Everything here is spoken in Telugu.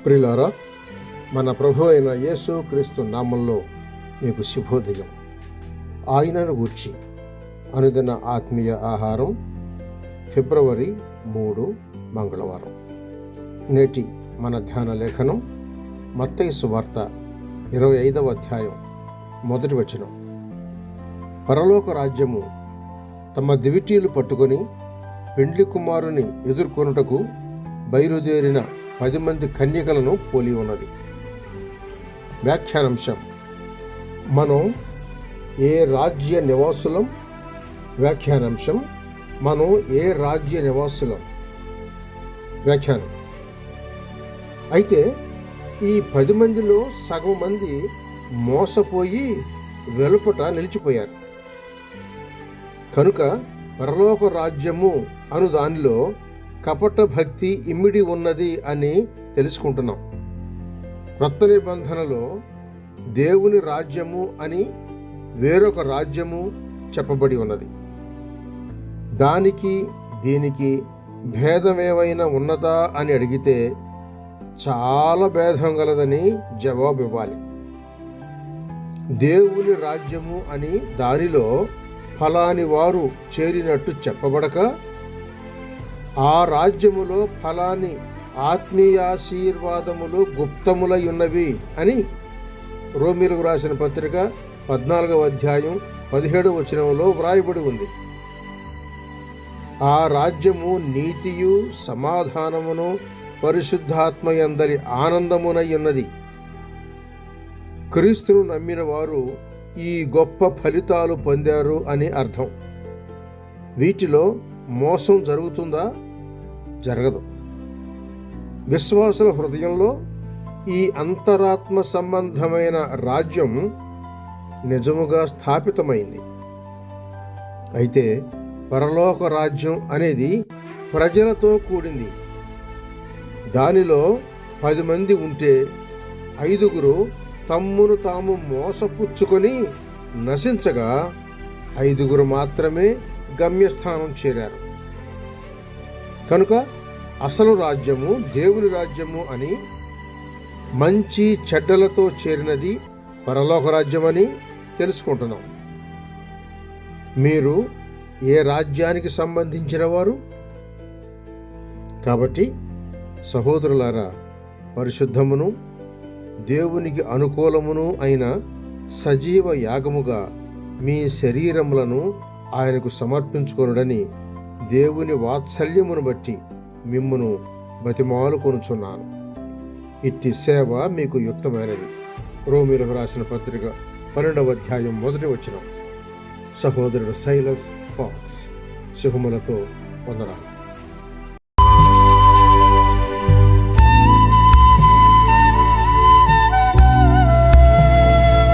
ప్రియులారా, మన ప్రభు అయిన యేసు క్రీస్తు నామంలో మీకు శుభోదయం. ఆయనను గూర్చి అనుదిన ఆత్మీయ ఆహారం, ఫిబ్రవరి 3 మంగళవారం. నేటి మన ధ్యాన లేఖనం మత్తయి సువార్త 25వ అధ్యాయం 1వ వచనం. పరలోక రాజ్యము తమ దివిటీలు పట్టుకొని పెండ్లి కుమారుని ఎదుర్కొనుటకు బయలుదేరిన 10 మంది కన్యకలను పోలి ఉన్నది. వ్యాఖ్యానాంశం: మనం ఏ రాజ్య నివాసులం? వ్యాఖ్యానాంశం: మనం ఏ రాజ్య నివాసులం? వ్యాఖ్యానం: అయితే ఈ 10 మందిలో సగం మంది మోసపోయి వెలుపట నిలిచిపోయారు. కనుక పరలోక రాజ్యము అను దానిలో కపట భక్తి ఇమిడి ఉన్నది అని తెలుసుకుంటున్నాం. క్రొత్త నిబంధనలో దేవుని రాజ్యము అని వేరొక రాజ్యము చెప్పబడి ఉన్నది. దానికి దీనికి భేదమేమైనా ఉన్నదా అని అడిగితే చాలా భేదం గలదని జవాబు ఇవ్వాలి. దేవుని రాజ్యము అని దానిలో ఫలాని వారు చేరినట్టు చెప్పబడక, ఆ రాజ్యములో ఫలాని ఆత్మీయాశీర్వాదములు గుప్తములై ఉన్నవి అని రోమీయులకు రాసిన పత్రిక 14వ అధ్యాయం 17వ వచనంలో వ్రాయబడి ఉంది. ఆ రాజ్యము నీతియు సమాధానమును పరిశుద్ధాత్మయందరి ఆనందమునై ఉన్నది. క్రీస్తును నమ్మిన వారు ఈ గొప్ప ఫలితాలు పొందారు అని అర్థం. వీటిలో మోసం జరుగుతుందా? జరగదు. విశ్వాసుల హృదయంలో ఈ అంతరాత్మ సంబంధమైన రాజ్యం నిజముగా స్థాపితమైంది. అయితే పరలోక రాజ్యం అనేది ప్రజలతో కూడింది. దానిలో 10 మంది ఉంటే 5 తమ్మును తాము మోసపుచ్చుకొని నశించగా 5 మాత్రమే గమ్యస్థానం చేరారు. కనుక అసలు రాజ్యము దేవుని రాజ్యము అని, మంచి చెడ్డలతో చేరినది పరలోక రాజ్యమని తెలుసుకుంటున్నాం. మీరు ఏ రాజ్యానికి సంబంధించిన వారు? కాబట్టి సహోదరులారా, పరిశుద్ధమును దేవునికి అనుకూలమును అయిన సజీవ యాగముగా మీ శరీరములను ఆయనకు సమర్పించుకొనుడని దేవుని వాత్సల్యమును బట్టి మిమ్మును బతిమాలుకొనుచున్నాను. ఇట్టి సేవ మీకు యుక్తమైనది. రోమీయులకు రాసిన పత్రిక 12వ అధ్యాయం 1వ వచనం. సహోదరుడు సైలస్ ఫాక్స్. శుభములతో వందనాలు.